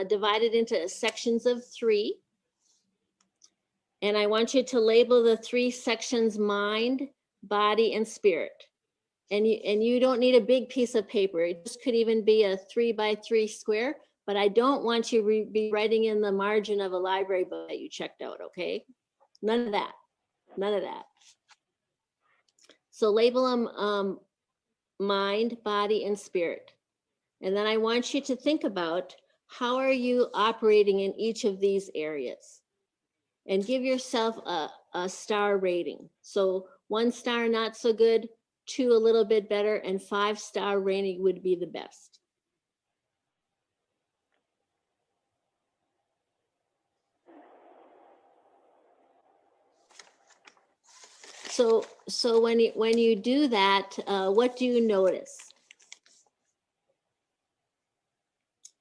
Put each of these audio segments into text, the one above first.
divided into sections of 3. And I want you to label the 3 sections mind, body, and spirit. And you don't need a big piece of paper. It just could even be a 3x3 square, but I don't want you to be writing in the margin of a library book that you checked out, okay? None of that, none of that. So label them mind, body, and spirit. And then I want you to think about how are you operating in each of these areas? And give yourself a star rating. So 1 star, not so good, 2, a little bit better, and 5-star rating would be the best. So when you do that, what do you notice?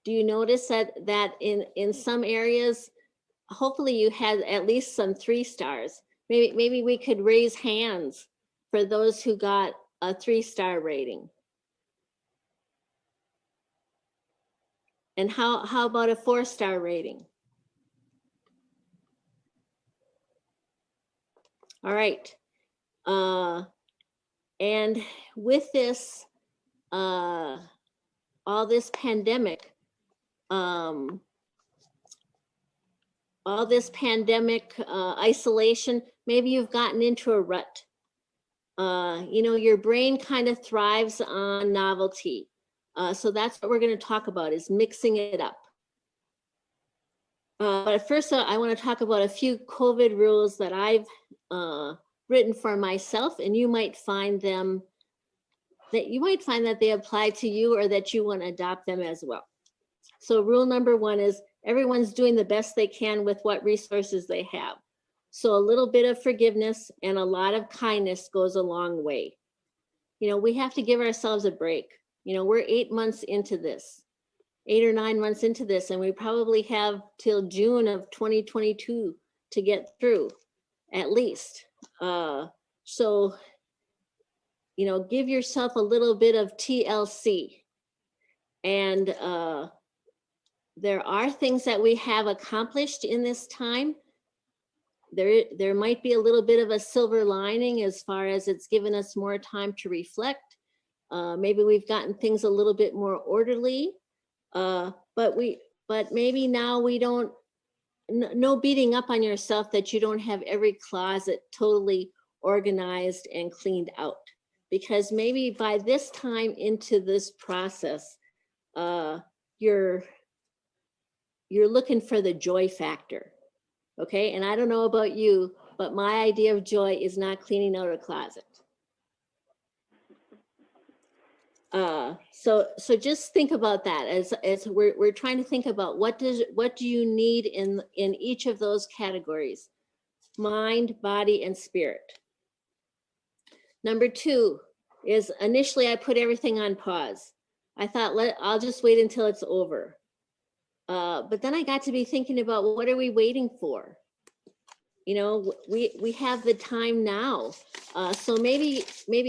Do you notice that in some areas, hopefully you had at least some 3 stars. Maybe we could raise hands for those who got a 3-star rating. And how about a 4-star rating? All right. And with this, all this pandemic, isolation, maybe you've gotten into a rut. You know, your brain kind of thrives on novelty. So that's what we're going to talk about, is mixing it up. But first, I want to talk about a few COVID rules that I've written for myself, and you might find them that they apply to you, or that you want to adopt them as well. So rule number 1 is everyone's doing the best they can with what resources they have. So a little bit of forgiveness and a lot of kindness goes a long way. You know, we have to give ourselves a break. You know, we're 8 months into this, 8 or 9 months into this, and we probably have till June of 2022 to get through, at least. So, you know, give yourself a little bit of TLC. And there are things that we have accomplished in this time. There might be a little bit of a silver lining as far as it's given us more time to reflect. Maybe we've gotten things a little bit more orderly, but maybe now we don't, no beating up on yourself that you don't have every closet totally organized and cleaned out. Because maybe by this time into this process, you're looking for the joy factor. Okay, and I don't know about you, but my idea of joy is not cleaning out a closet. So just think about that as we're trying to think about what do you need in each of those categories: mind, body, and spirit. Number 2 is initially I put everything on pause. I thought I'll just wait until it's over. But then I got to be thinking about, well, what are we waiting for? You know, we have the time now. So maybe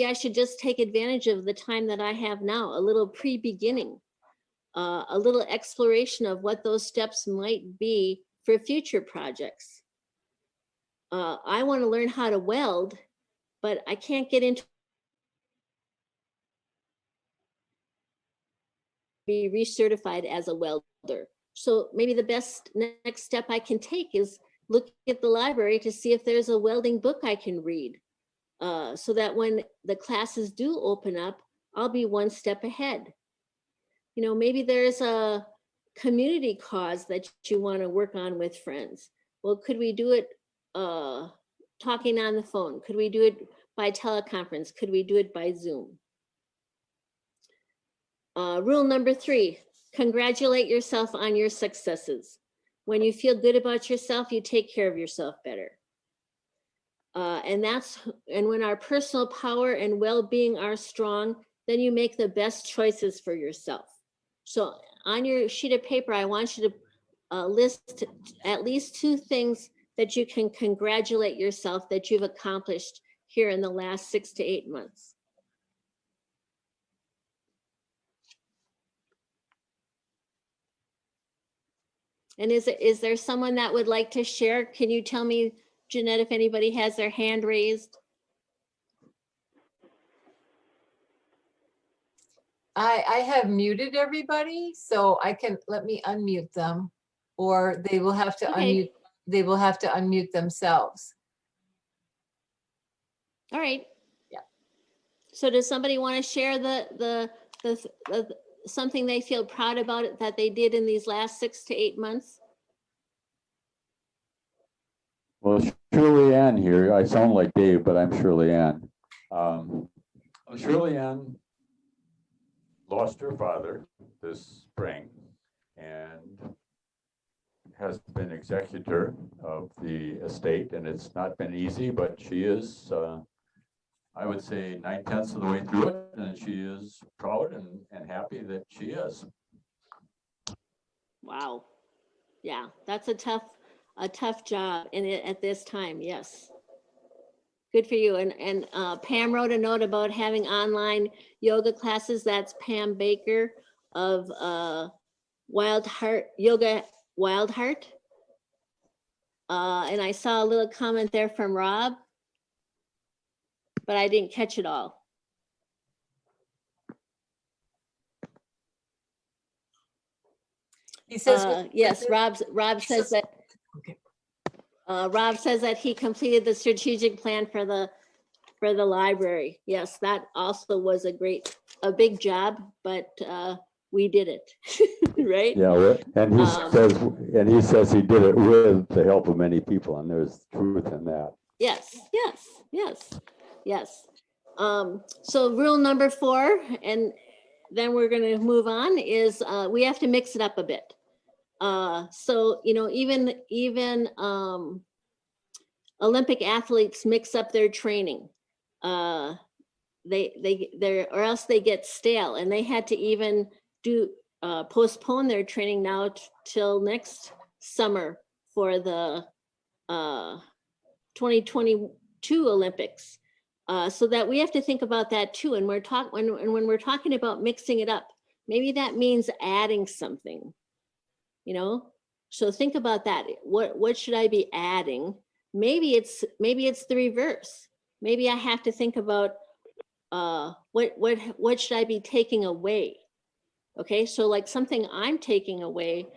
I should just take advantage of the time that I have now, a little pre-beginning, a little exploration of what those steps might be for future projects. I want to learn how to weld, but I can't get into be recertified as a welder. So maybe the best next step I can take is look at the library to see if there's a welding book I can read, so that when the classes do open up, I'll be 1 step ahead. You know, maybe there's a community cause that you want to work on with friends. Well, could we do it talking on the phone? Could we do it by teleconference? Could we do it by Zoom? Rule number 3, congratulate yourself on your successes. When you feel good about yourself, you take care of yourself better. And when our personal power and well-being are strong, then you make the best choices for yourself. So on your sheet of paper, I want you to list at least 2 things that you can congratulate yourself that you've accomplished here in the last 6 to 8 months. And is there someone that would like to share? Can you tell me, Jeanette, if anybody has their hand raised? I have muted everybody, so I can, let me unmute them, or they will have to Okay. unmute themselves. All right. Yeah. So does somebody want to share the something they feel proud about it that they did in these last 6 to 8 months? Well, Shirley Ann here. I sound like Dave, but I'm Shirley Ann. Shirley Ann lost her father this spring and has been executor of the estate, and it's not been easy, but she is, I would say, 9/10 of the way through it, and she is proud and happy that she is. Wow. Yeah, that's a tough job at this time. Yes. Good for you. And Pam wrote a note about having online yoga classes. That's Pam Baker of Wild Heart Yoga Wild Heart. And I saw a little comment there from Rob, but I didn't catch it all. He says, yes, Rob says that. Okay. Rob says that he completed the strategic plan for the library. Yes, that also was a big job, but we did it, right? Yeah, and he says he did it with the help of many people, and there's truth in that. Yes. So rule number 4, and then we're going to move on, is we have to mix it up a bit. So, you know, even Olympic athletes mix up their training. Or else they get stale, and they had to even postpone their training now till next summer for the 2022 Olympics. So that we have to think about that too. And when we're talking about mixing it up, maybe that means adding something, you know? So think about that. What should I be adding? Maybe it's the reverse. Maybe I have to think about what should I be taking away? Okay, so like something I'm taking away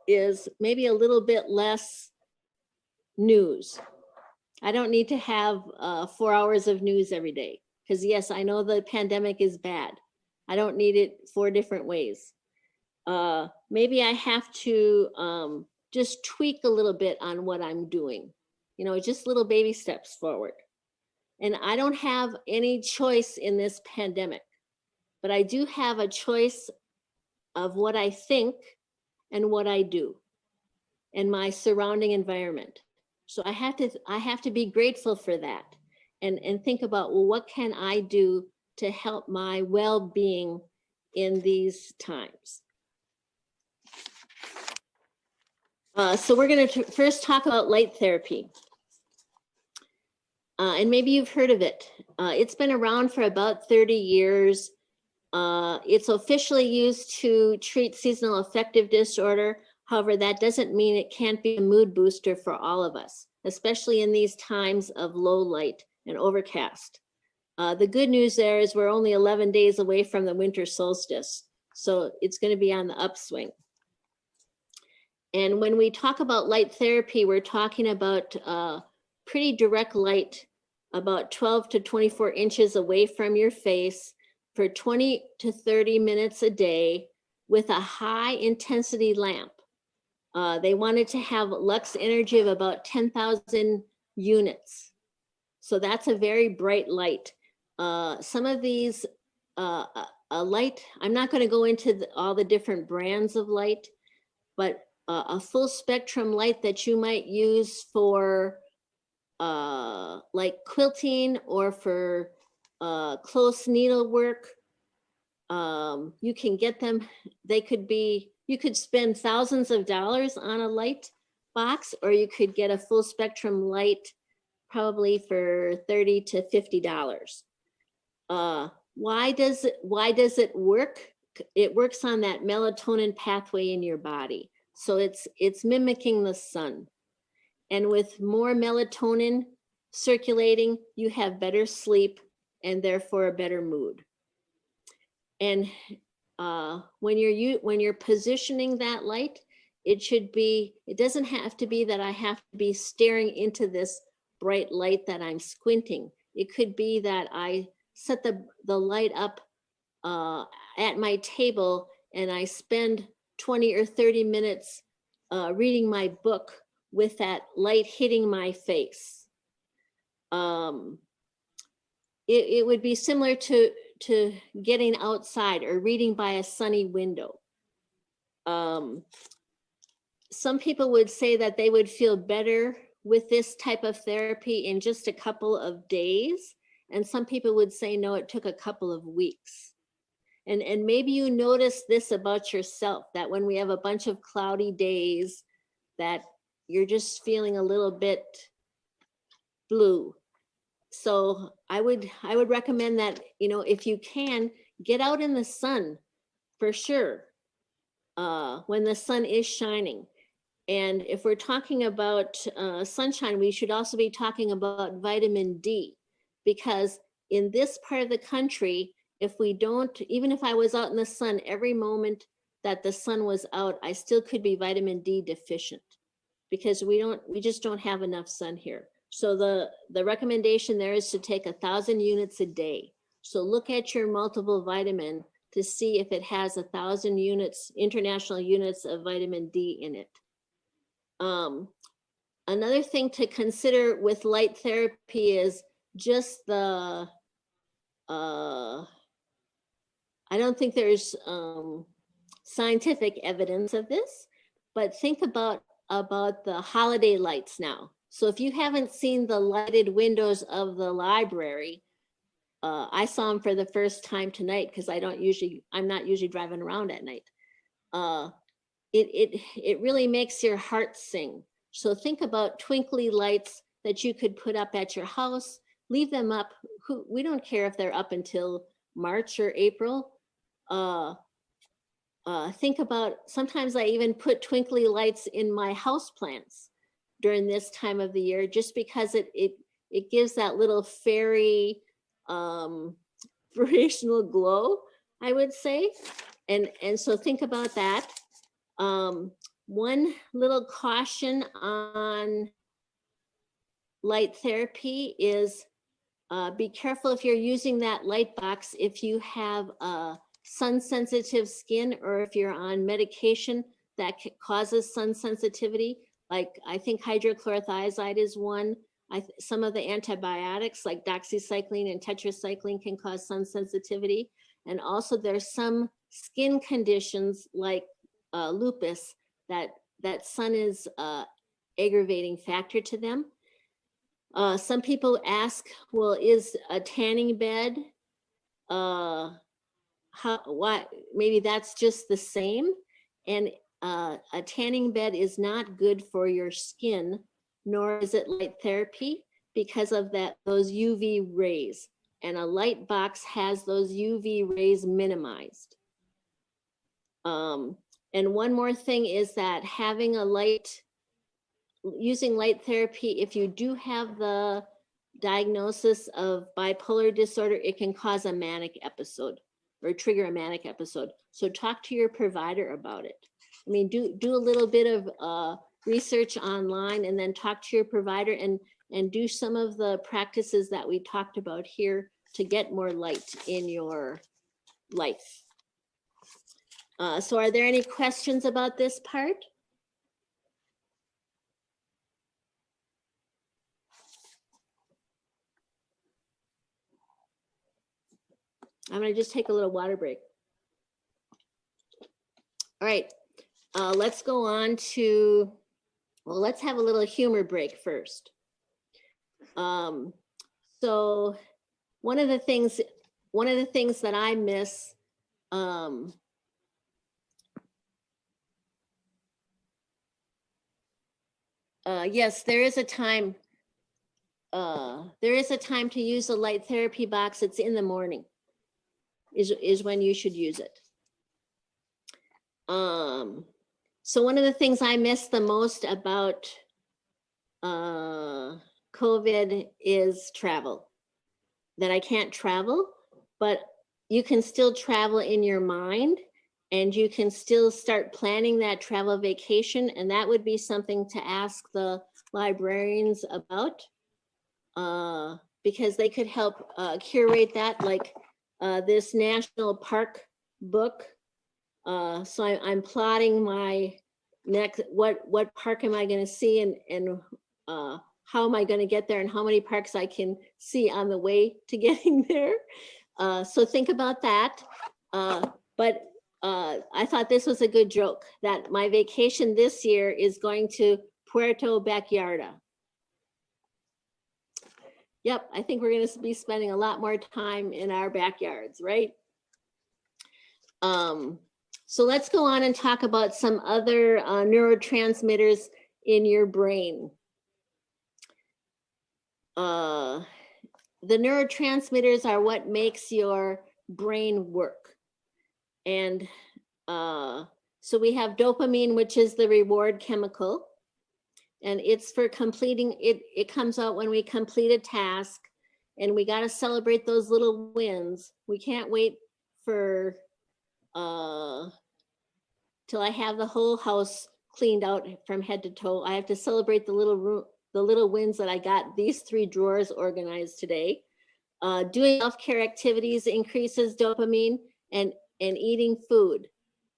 is maybe a little bit less news. I don't need to have 4 hours of news every day, because yes, I know the pandemic is bad. I don't need it 4 different ways. Maybe I have to just tweak a little bit on what I'm doing, you know, just little baby steps forward. And I don't have any choice in this pandemic, but I do have a choice of what I think and what I do and my surrounding environment. So I have to be grateful for that and think about, well, what can I do to help my well-being in these times? So we're going to first talk about light therapy. And maybe you've heard of it. It's been around for about 30 years. It's officially used to treat seasonal affective disorder. However, that doesn't mean it can't be a mood booster for all of us, especially in these times of low light and overcast. The good news there is we're only 11 days away from the winter solstice, so it's going to be on the upswing. And when we talk about light therapy, we're talking about pretty direct light, about 12 to 24 inches away from your face for 20 to 30 minutes a day with a high intensity lamp. They wanted to have lux energy of about 10,000 units. So that's a very bright light. Some of these light, I'm not going to go into all the different brands of light, but a full spectrum light that you might use for like quilting or for close needlework. You can get them, you could spend thousands of dollars on a light box, or you could get a full spectrum light probably for $30 to $50. Why does it work? It works on that melatonin pathway in your body. So it's mimicking the sun. And with more melatonin circulating, you have better sleep and therefore a better mood. And when you're positioning that light, it doesn't have to be that I have to be staring into this bright light that I'm squinting. It could be that I set the light up at my table and I spend 20 or 30 minutes reading my book with that light hitting my face. It would be similar to getting outside or reading by a sunny window. Some people would say that they would feel better with this type of therapy in just a couple of days. And some people would say, no, it took a couple of weeks. And maybe you notice this about yourself, that when we have a bunch of cloudy days, that you're just feeling a little bit blue. So I would recommend that, if you can, get out in the sun for sure, when the sun is shining. And if we're talking about sunshine, we should also be talking about vitamin D, because in this part of the country, if we don't, even if I was out in the sun every moment that the sun was out, I still could be vitamin D deficient, because we just don't have enough sun here. So the recommendation there is to take 1,000 units a day. So look at your multiple vitamin to see if it has 1,000 units, international units of vitamin D in it. Another thing to consider with light therapy is just I don't think there's scientific evidence of this, but think about the holiday lights now. So if you haven't seen the lighted windows of the library, I saw them for the first time tonight because I'm not usually driving around at night. It really makes your heart sing. So think about twinkly lights that you could put up at your house, leave them up. We don't care if they're up until March or April. Think about, sometimes I even put twinkly lights in my house plants during this time of the year, just because it gives that little fairy inspirational glow, I would say. And so think about that. One little caution on light therapy is be careful if you're using that light box, if you have sun sensitive skin, or if you're on medication that causes sun sensitivity. Like I think hydrochlorothiazide is one. Some of the antibiotics like doxycycline and tetracycline can cause sun sensitivity. And also there's some skin conditions like lupus that sun is aggravating factor to them. Some people ask, well, is a tanning bed, maybe that's just the same. And a tanning bed is not good for your skin, nor is it light therapy, because of those UV rays. And a light box has those UV rays minimized. And one more thing is that using light therapy, if you do have the diagnosis of bipolar disorder, it can cause a manic episode or trigger a manic episode. So talk to your provider about it. I mean, do a little bit of research online, and then talk to your provider and do some of the practices that we talked about here to get more light in your life. So are there any questions about this part? I'm going to just take a little water break. All right, let's go on to, well, let's have a little humor break first. So one of the things that I miss, yes, there is a time to use a light therapy box. It's in the morning is when you should use it. So one of the things I miss the most about COVID is travel. That I can't travel, but you can still travel in your mind, and you can still start planning that travel vacation. And that would be something to ask the librarians about, because they could help curate that, like this national park book. So I'm plotting my next, what park am I going to see, and how am I going to get there, and how many parks I can see on the way to getting there. So think about that. But I thought this was a good joke, that my vacation this year is going to Puerto Backyarda. Yep, I think we're going to be spending a lot more time in our backyards, right? So let's go on and talk about some other neurotransmitters in your brain. The neurotransmitters are what makes your brain work. And so we have dopamine, which is the reward chemical. And it's for completing, it comes out when we complete a task, and we got to celebrate those little wins. We can't wait for till I have the whole house cleaned out from head to toe. I have to celebrate the little wins that I got these 3 drawers organized today. Doing self-care activities increases dopamine, and eating food,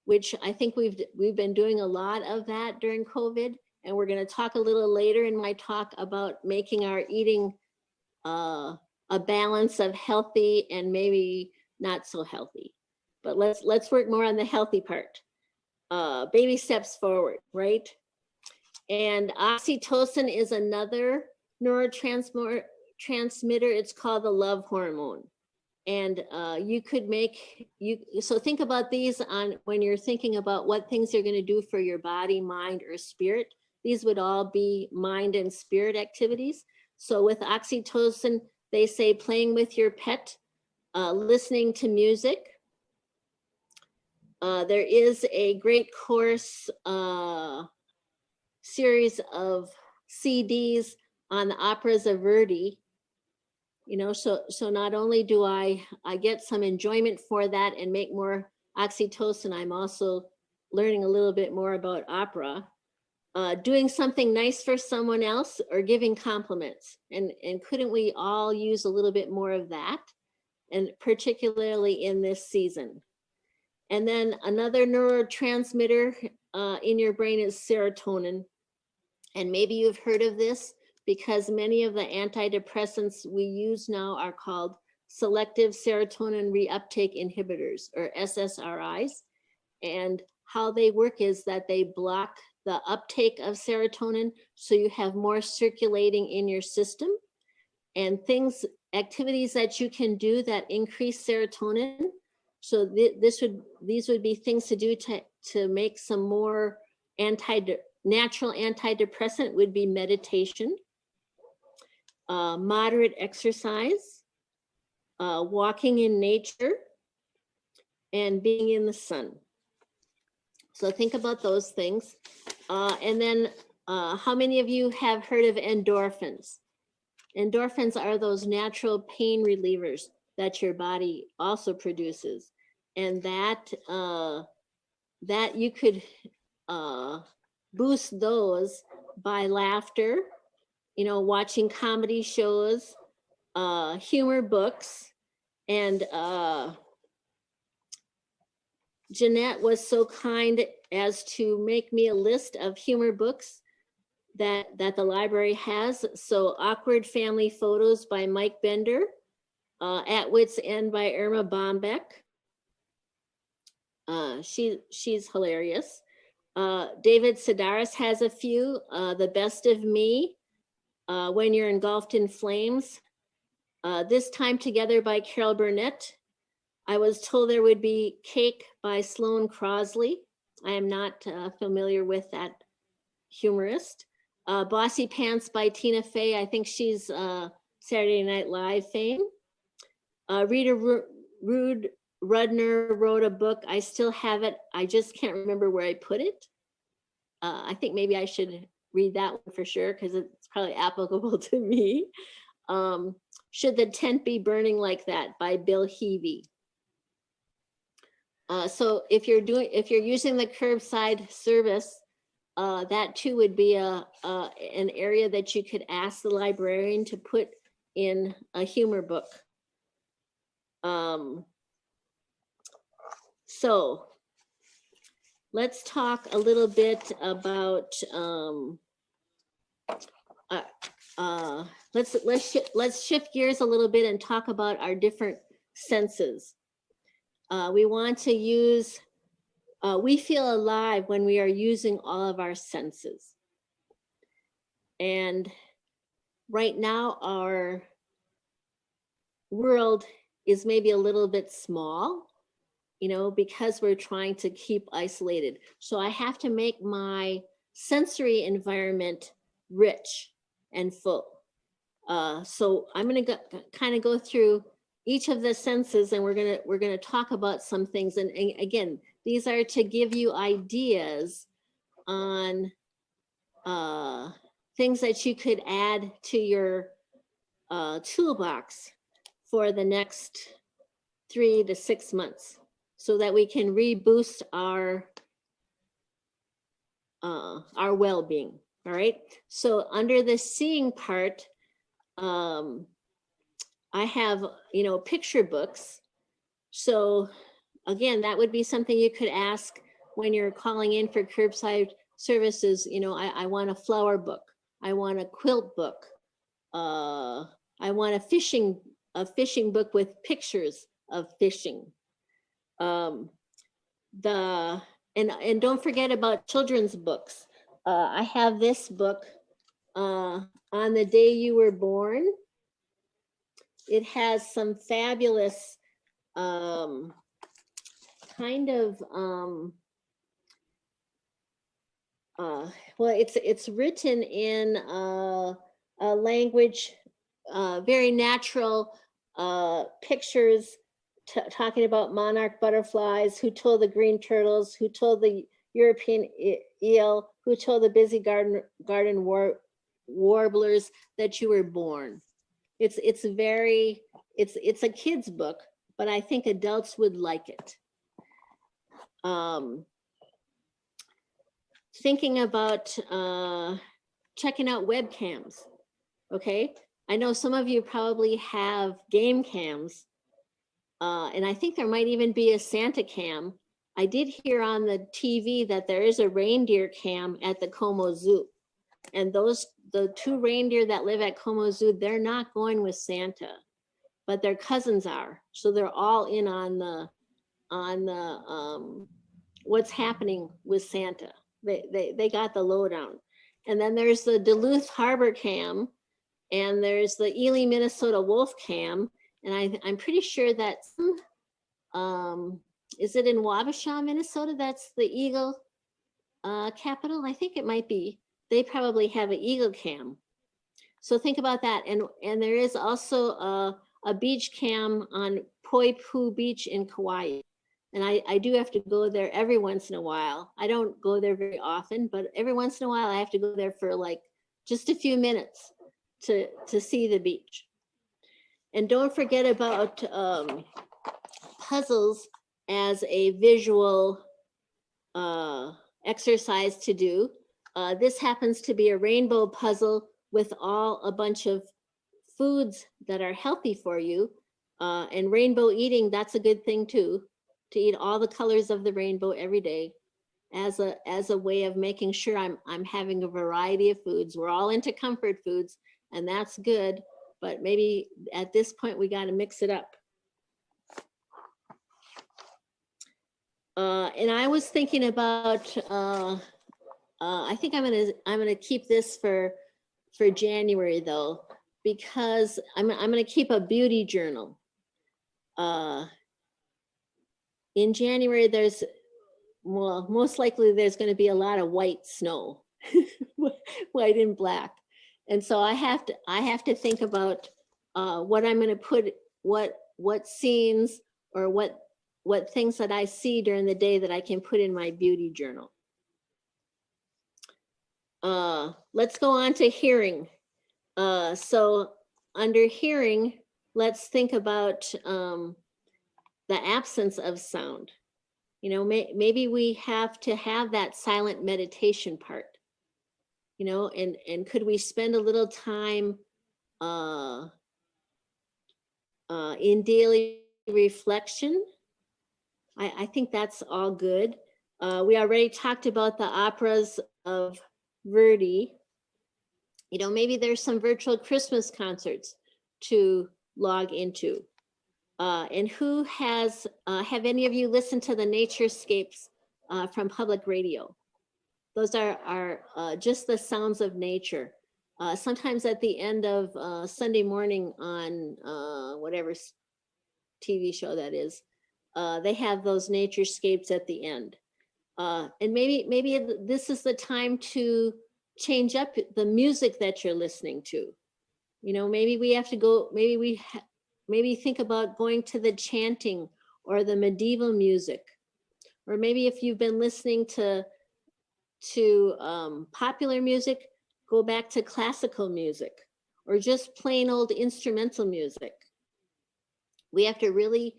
which I think we've been doing a lot of that during COVID. And we're going to talk a little later in my talk about making our eating a balance of healthy and maybe not so healthy. But let's work more on the healthy part. Baby steps forward, right? And oxytocin is another neurotransmitter. It's called the love hormone. And you could so think about these on when you're thinking about what things you're going to do for your body, mind, or spirit. These would all be mind and spirit activities. So with oxytocin, they say playing with your pet, listening to music. There is a great course series of CDs on the operas of Verdi. You know, so not only do I get some enjoyment for that and make more oxytocin, I'm also learning a little bit more about opera. Doing something nice for someone else, or giving compliments. And couldn't we all use a little bit more of that? And particularly in this season. And then another neurotransmitter in your brain is serotonin. And maybe you've heard of this, because many of the antidepressants we use now are called selective serotonin reuptake inhibitors, or SSRIs. And how they work is that they block the uptake of serotonin, so you have more circulating in your system. And activities that you can do that increase serotonin. So these would be things to do to make some more natural antidepressant would be meditation, moderate exercise, walking in nature, and being in the sun. So think about those things. And then how many of you have heard of endorphins? Endorphins are those natural pain relievers that your body also produces. And that you could boost those by laughter, you know, watching comedy shows, humor books. And Jeanette was so kind as to make me a list of humor books that the library has. So Awkward Family Photos by Mike Bender, At Wit's End by Irma Bombeck. She's hilarious. David Sedaris has a few, The Best of Me, When You're Engulfed in Flames, This Time Together by Carol Burnett. I was told there would be Cake by Sloane Crosley. I am not familiar with that humorist. Bossy Pants by Tina Fey. I think she's Saturday Night Live fame. Rita Rudner wrote a book. I still have it. I just can't remember where I put it. I think maybe I should read that one for sure because it's probably applicable to me. Should the tent be burning like that, by Bill Heavey. So if you're using the curbside service, that too would be an area that you could ask the librarian to put in a humor book. So let's talk a little bit about let's shift gears a little bit and talk about our different senses. We want to use, we feel alive when we are using all of our senses. And right now our world is maybe a little bit small, you know, because we're trying to keep isolated. So I have to make my sensory environment rich and full. So I'm going to kind of go through each of the senses, and we're going to talk about some things. And again, these are to give you ideas on things that you could add to your toolbox for the next 3 to 6 months, so that we can reboost our well-being. All right. So under the seeing part, I have, you know, picture books. So again, that would be something you could ask when you're calling in for curbside services. You know, I want a flower book. I want a quilt book. I want a fishing book with pictures of fishing. And don't forget about children's books. I have this book, On the Day You Were Born. It has some fabulous kind of well, it's written in a language, very natural pictures, talking about monarch butterflies, who told the green turtles, who told the European eel, who told the busy garden warblers that you were born. It's a kid's book, but I think adults would like it. Thinking about checking out webcams. Okay, I know some of you probably have game cams, and I think there might even be a Santa cam. I did hear on the TV that there is a reindeer cam at the Como Zoo, and the 2 reindeer that live at Como Zoo, they're not going with Santa, but their cousins are. So they're all in on the what's happening with Santa. They got the lowdown. And then there's the Duluth Harbor cam, and there's the Ely, Minnesota Wolf cam. And I'm pretty sure that is it in Wabasha, Minnesota? That's the eagle capital. I think it might be. They probably have an eagle cam. So think about that. And there is also a beach cam on Poipu Beach in Kauai. And I do have to go there every once in a while. I don't go there very often, but every once in a while I have to go there for like just a few minutes to see the beach. And don't forget about puzzles as a visual exercise to do. This happens to be a rainbow puzzle with a bunch of foods that are healthy for you. And rainbow eating, that's a good thing too, to eat all the colors of the rainbow every day as a way of making sure I'm having a variety of foods. We're all into comfort foods, and that's good, but maybe at this point we got to mix it up. And I was thinking about, I think I'm gonna keep this for January though, because I'm gonna keep a beauty journal. In January, most likely there's going to be a lot of white snow, white and black, and so I have to think about what I'm going to put, what scenes or what things that I see during the day that I can put in my beauty journal. let's go on to hearing. So under hearing, let's think about the absence of sound. You know, maybe we have to have that silent meditation part, you know, and could we spend a little time in daily reflection? I think that's all good. We already talked about the operas of Verdi. You know, maybe there's some virtual Christmas concerts to log into. And who has, have any of you listened to the Naturescapes from public radio? Those are just the sounds of nature. Sometimes at the end of Sunday morning on whatever TV show that is, they have those Naturescapes at the end. And maybe this is the time to change up the music that you're listening to. You know, maybe we have to go, maybe think about going to the chanting or the medieval music. Or maybe if you've been listening to popular music, go back to classical music or just plain old instrumental music. We have to really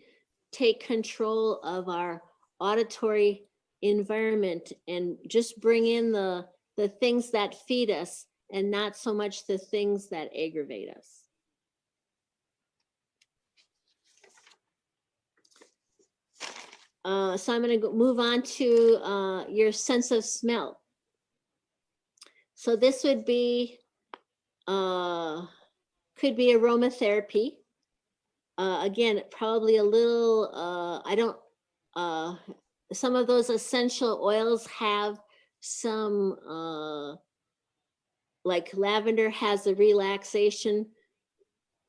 take control of our auditory environment and just bring in the things that feed us and not so much the things that aggravate us. So I'm going to move on to your sense of smell. So this would be, could be aromatherapy. Again, probably a little, some of those essential oils have some, like lavender has a relaxation,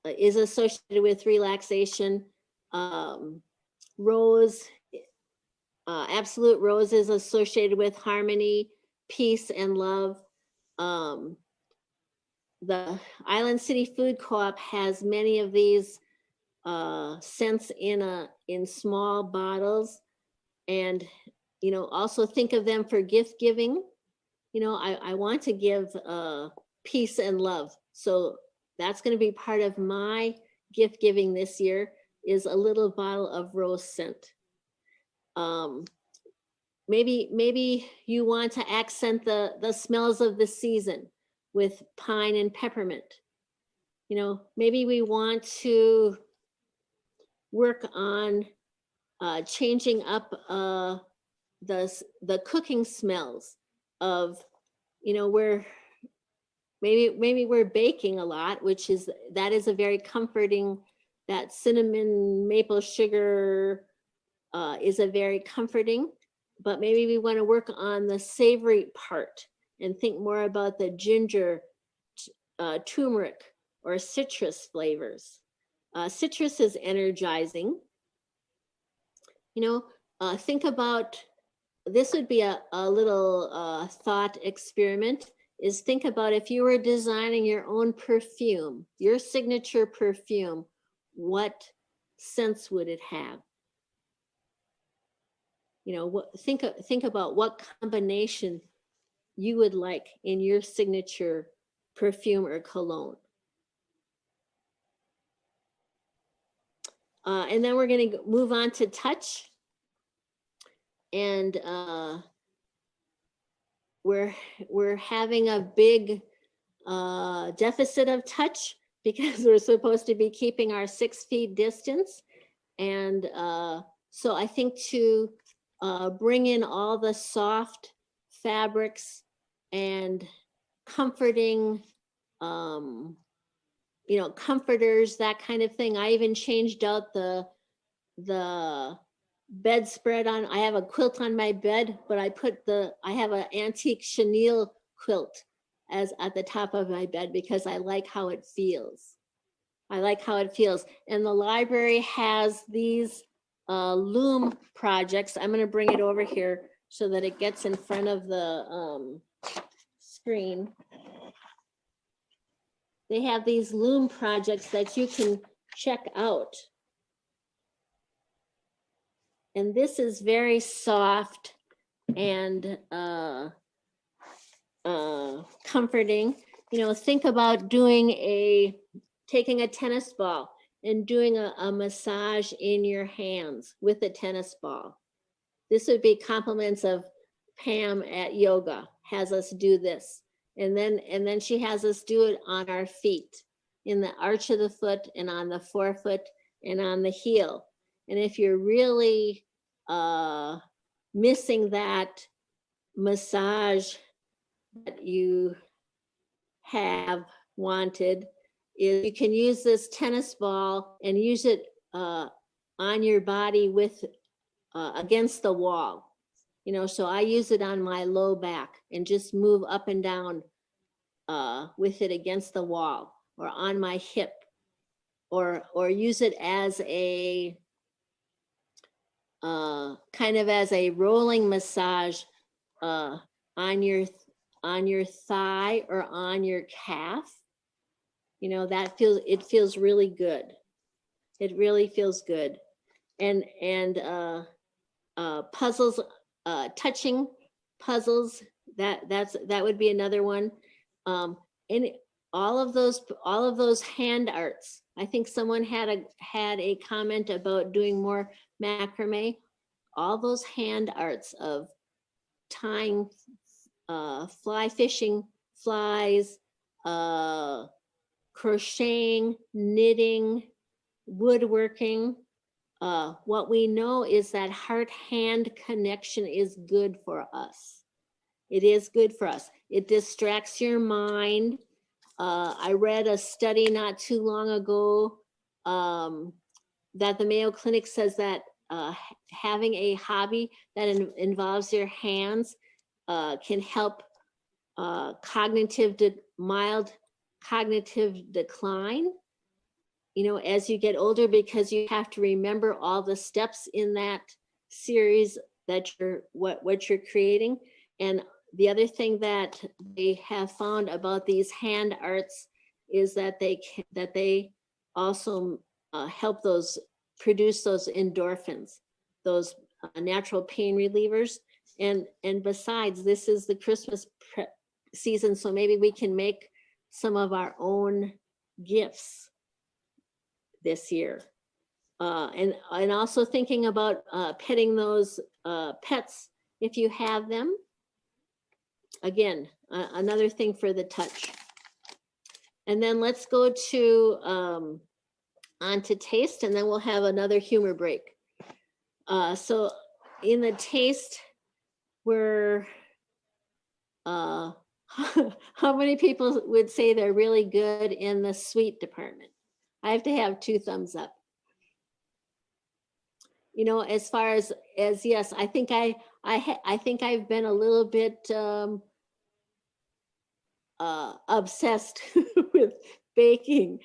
is associated with relaxation. Rose, absolute rose is associated with harmony, peace, and love. The Island City Food Co-op has many of these scents in small bottles, and you know, also think of them for gift giving. You know, I want to give peace and love, so that's going to be part of my gift giving this year, is a little bottle of rose scent. Maybe you want to accent the smells of the season with pine and peppermint. You know, maybe we want to work on changing up the cooking smells of, you know, maybe we're baking a lot, that is a very comforting, that cinnamon maple sugar is a very comforting, but maybe we want to work on the savory part and think more about the ginger, turmeric, or citrus flavors. Citrus is energizing. You know, think about, this would be a little thought experiment, is think about if you were designing your own perfume, your signature perfume, what scents would it have? You know, think about what combination you would like in your signature perfume or cologne. And then we're going to move on to touch. And we're having a big deficit of touch because we're supposed to be keeping our 6 feet distance. And so I think to bring in all the soft fabrics and comforting, you know, comforters, that kind of thing. I even changed out the bedspread on. I have a quilt on my bed, but I have an antique chenille quilt as at the top of my bed because I like how it feels. I like how it feels. And the library has these loom projects. I'm going to bring it over here so that it gets in front of the screen. They have these loom projects that you can check out. And this is very soft and comforting. You know, think about taking a tennis ball and doing a massage in your hands with a tennis ball. This would be compliments of Pam at yoga, has us do this. And then she has us do it on our feet, in the arch of the foot and on the forefoot and on the heel. And if you're really missing that massage that you have wanted, is you can use this tennis ball and use it on your body with against the wall. You know, so I use it on my low back and just move up and down with it against the wall, or on my hip, or use it as a kind of as a rolling massage on your thigh or on your calf. You know, it feels really good. It really feels good. And puzzles, touching puzzles, that would be another one. And all of those hand arts. I think someone had a comment about doing more macrame. All those hand arts of tying fly fishing flies, crocheting, knitting, woodworking. What we know is that heart-hand connection is good for us. It is good for us. It distracts your mind. I read a study not too long ago that the Mayo Clinic says that having a hobby that involves your hands can help mild cognitive decline, you know, as you get older, because you have to remember all the steps in that series that what you're creating. And the other thing that they have found about these hand arts is that they also help produce those endorphins, those natural pain relievers. And besides, this is the Christmas season, so maybe we can make some of our own gifts this year. And also thinking about petting those pets if you have them. Again, another thing for the touch. And then let's go to on to taste, and then we'll have another humor break. So in the taste, we're how many people would say they're really good in the sweet department? I have to have 2 thumbs up. You know, as far as yes, I think I think I've been a little bit obsessed with baking.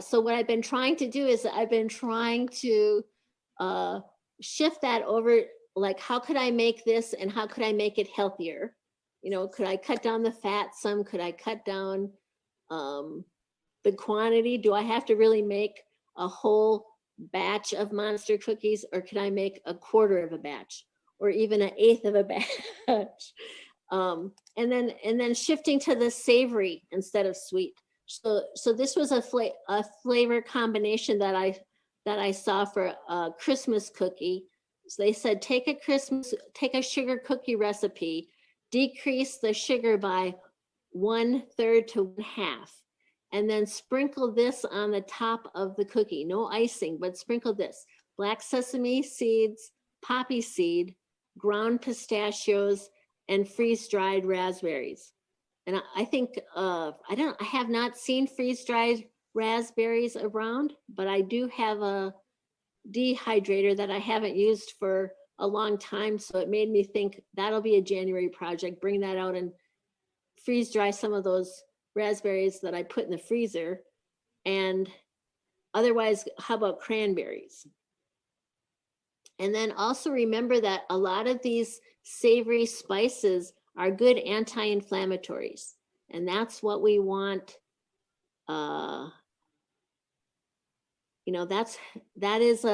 So what I've been trying to do is I've been trying to shift that over, like, how could I make this and how could I make it healthier? You know, could I cut down the fat some? Could I cut down the quantity? Do I have to really make a whole batch of monster cookies, or could I make a quarter of a batch, or even an eighth of a batch? And then shifting to the savory instead of sweet. So this was a flavor combination that I saw for a Christmas cookie. So they said, take a sugar cookie recipe, decrease the sugar by 1/3 to 1/2, and then sprinkle this on the top of the cookie. No icing, but sprinkle this: black sesame seeds, poppy seed, ground pistachios, and freeze-dried raspberries. And I think I have not seen freeze-dried raspberries around, but I do have a dehydrator that I haven't used for a long time. So it made me think that'll be a January project. Bring that out and freeze dry some of those raspberries that I put in the freezer. And otherwise, how about cranberries? And then also remember that a lot of these savory spices are good anti-inflammatories. And that's what we want. You know, that is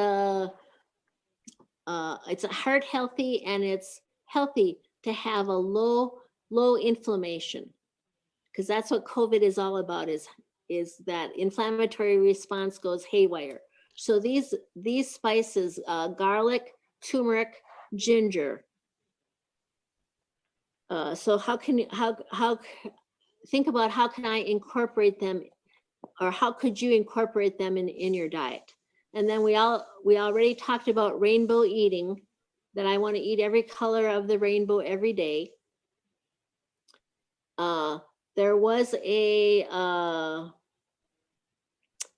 it's a heart healthy, and it's healthy to have a low inflammation. because that's what COVID is all about, is that inflammatory response goes haywire. So these spices, garlic, turmeric, ginger. So how can you, think about how can I incorporate them, or how could you incorporate them in your diet? And then we already talked about rainbow eating, that I want to eat every color of the rainbow every day. There was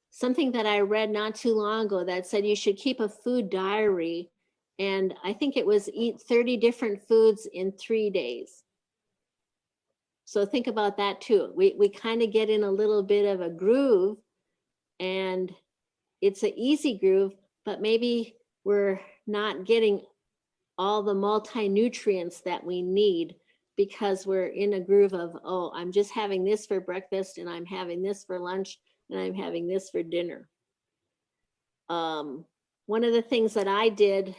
something that I read not too long ago that said you should keep a food diary, and I think it was eat 30 different foods in 3 days. So think about that too. We kind of get in a little bit of a groove, and it's an easy groove, but maybe we're not getting all the multi-nutrients that we need because we're in a groove of, oh, I'm just having this for breakfast, and I'm having this for lunch, and I'm having this for dinner. One of the things that I did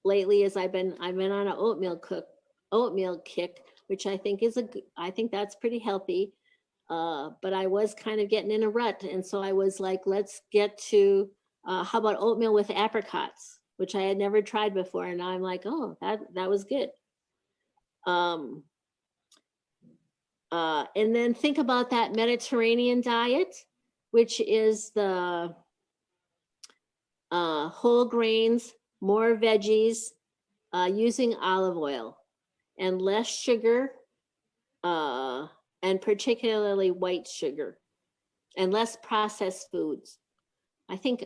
lately is I've been on an oatmeal kick, which I think that's pretty healthy. But I was kind of getting in a rut, and so I was like, let's get to how about oatmeal with apricots, which I had never tried before, and now I'm like, oh, that was good. And then think about that Mediterranean diet, which is the whole grains, more veggies, using olive oil, and less sugar, and particularly white sugar, and less processed foods. I think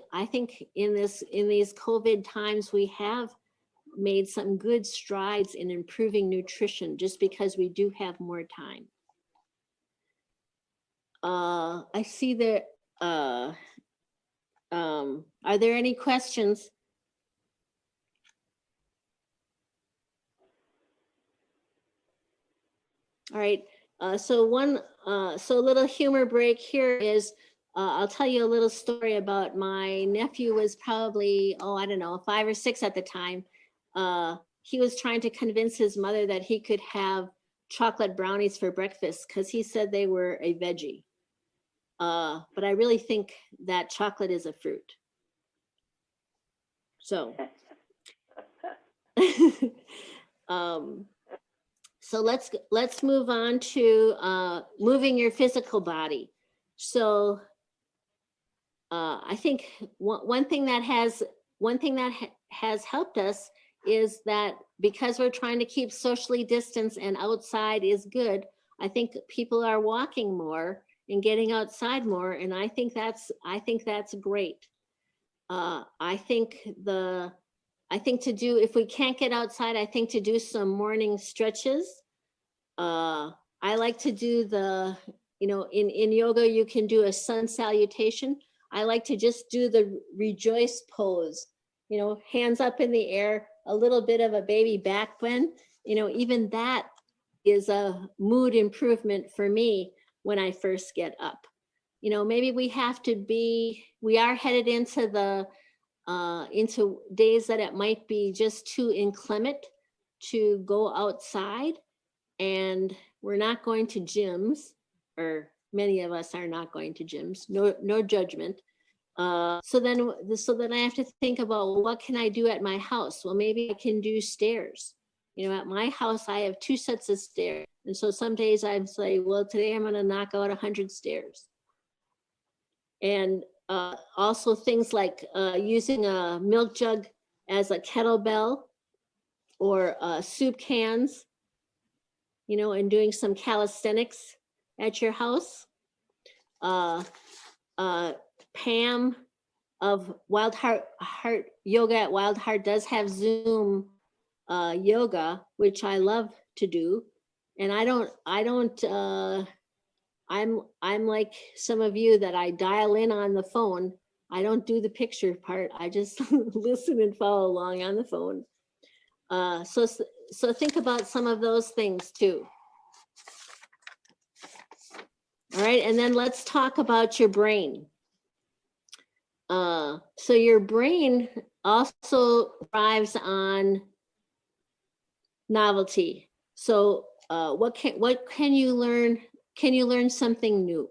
in these COVID times, we have made some good strides in improving nutrition just because we do have more time. I see that, are there any questions? All right, so a little humor break here is, I'll tell you a little story about my nephew. Was probably, I don't know, 5 or 6 at the time. He was trying to convince his mother that he could have chocolate brownies for breakfast because he said they were a veggie. But I really think that chocolate is a fruit. So, so let's move on to moving your physical body. So I think one thing that has helped us is that because we're trying to keep socially distanced and outside is good, I think people are walking more and getting outside more, and I think that's great. I think to do, if we can't get outside, I think to do some morning stretches. I like to do in yoga, you can do a sun salutation. I like to just do the rejoice pose, hands up in the air, a little bit of a baby back bend. Even that is a mood improvement for me when I first get up. Maybe we are headed into into days that it might be just too inclement to go outside, and we're not going to gyms, or many of us are not going to gyms, no judgment. So then I have to think about, well, what can I do at my house? Well, maybe I can do stairs. At my house, I have 2 sets of stairs. And so some days I say, well, today I'm going to knock out 100 stairs. And also things like using a milk jug as a kettlebell, or soup cans, and doing some calisthenics at your house. Pam of Wild Heart Yoga at Wild Heart does have Zoom yoga, which I love to do. And I'm like some of you that I dial in on the phone. I don't do the picture part. I just listen and follow along on the phone. So think about some of those things too. All right, and then let's talk about your brain. So your brain also thrives on novelty. So what can you learn can you learn something new?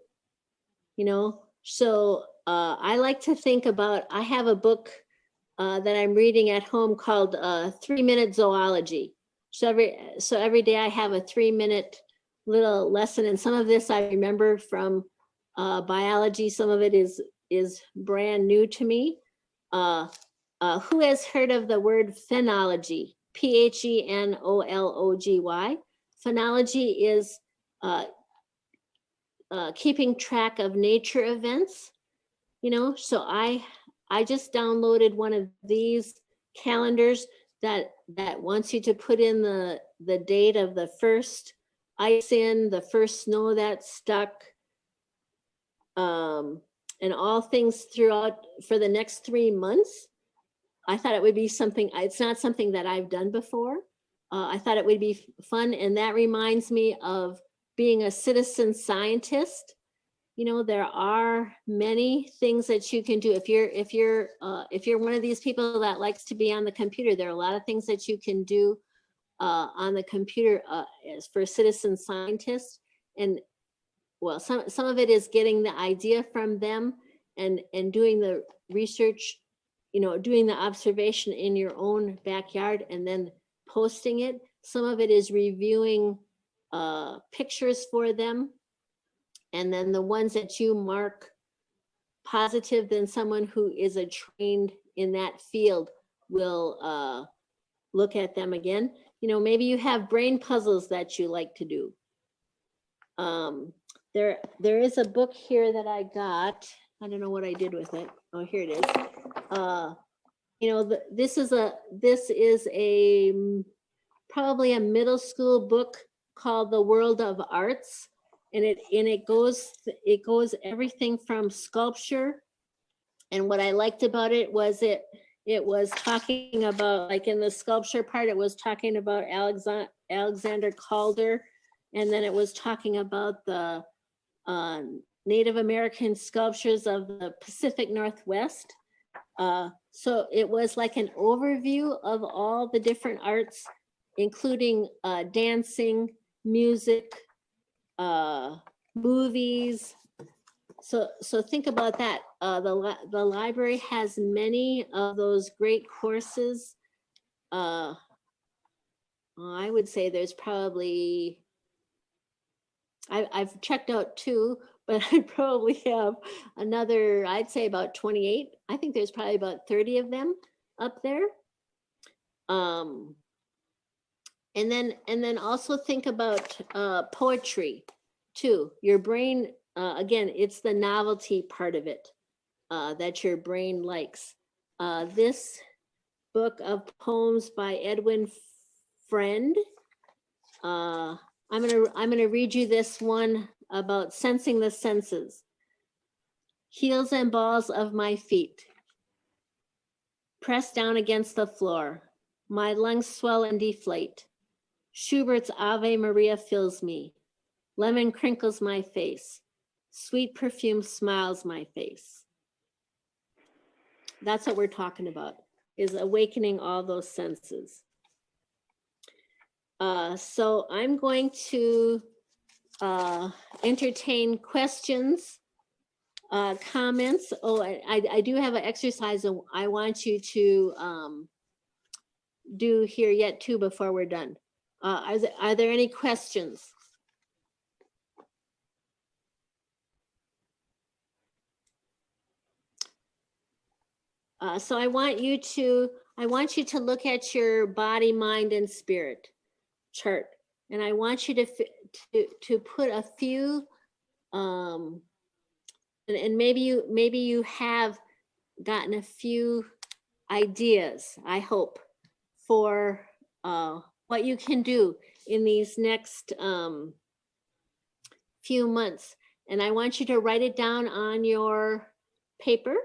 You know, so I like to think about, I have a book that I'm reading at home called 3-Minute Zoology. So every day I have a 3-minute little lesson, and some of this I remember from biology. Some of it is brand new to me. Who has heard of the word phenology? Phenology. Phenology is keeping track of nature events. You know, so I just downloaded one of these calendars that wants you to put in the date of the first ice in, the first snow that stuck, and all things throughout for the next 3 months. I thought it would be something, it's not something that I've done before. I thought it would be fun, and that reminds me of being a citizen scientist. You know, there are many things that you can do. If you're one of these people that likes to be on the computer, there are a lot of things that you can do on the computer as for citizen scientists. And well, some of it is getting the idea from them and doing the research, you know, doing the observation in your own backyard and then posting it. Some of it is reviewing pictures for them. And then the ones that you mark positive, then someone who is a trained in that field will look at them again. You know, maybe you have brain puzzles that you like to do. There is a book here that I got. I don't know what I did with it. Oh, here it is. You know, this is a probably a middle school book called The World of Arts. And it goes everything from sculpture. And what I liked about it was it was talking about, like in the sculpture part, it was talking about Alexander Calder. And then it was talking about the Native American sculptures of the Pacific Northwest. So it was like an overview of all the different arts, including dancing, music, movies. So think about that. The library has many of those great courses. I would say there's probably, I've checked out 2, but I probably have another, I'd say about 28. I think there's probably about 30 of them up there. And then also think about poetry too. Your brain, again, it's the novelty part of it that your brain likes. This book of poems by Edwin Friend. I'm gonna read you this one about sensing the senses. Heels and balls of my feet press down against the floor. My lungs swell and deflate. Schubert's Ave Maria fills me. Lemon crinkles my face. Sweet perfume smiles my face. That's what we're talking about, is awakening all those senses. So I'm going to entertain questions, comments. Oh, I do have an exercise I want you to do here yet too before we're done. Are there any questions? So I want you to look at your body, mind, and spirit chart, and I want you to put a few, and maybe you have gotten a few ideas, I hope, for what you can do in these next few months. And I want you to write it down on your paper.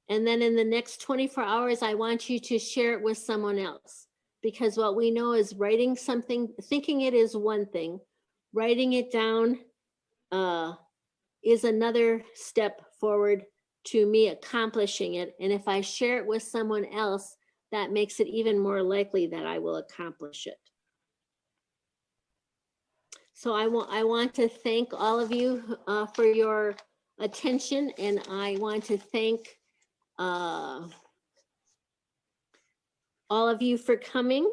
And then in the next 24 hours, I want you to share it with someone else. Because what we know is writing something, thinking it is one thing, writing it down is another step forward to me accomplishing it. And if I share it with someone else, that makes it even more likely that I will accomplish it. So I want to thank all of you for your attention, and I want to thank all of you for coming.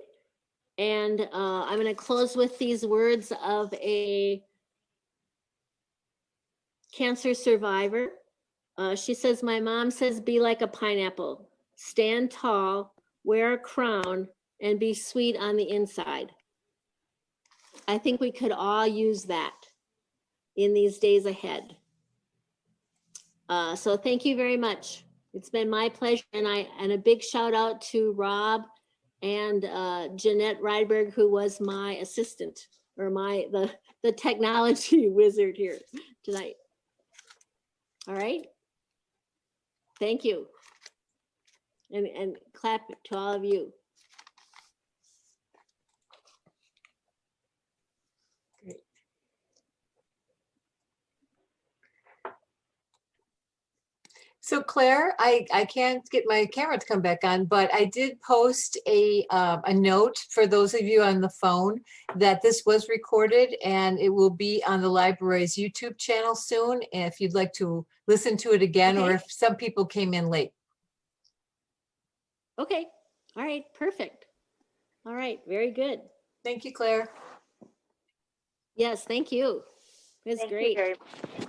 And I'm going to close with these words of a cancer survivor. She says, my mom says, be like a pineapple, stand tall, wear a crown, and be sweet on the inside. I think we could all use that in these days ahead. So thank you very much. It's been my pleasure. And a big shout out to Rob and Jeanette Rydberg, who was my assistant, or the technology wizard here tonight. All right. Thank you. And clap to all of you. Great. So Claire, I can't get my camera to come back on, but I did post a note for those of you on the phone that this was recorded and it will be on the library's YouTube channel soon. And if you'd like to listen to it again, or Okay. if some people came in late. Okay. All right. Perfect. All right. Very good. Thank you, Claire. Yes. Thank you. It's Thank you great. very much.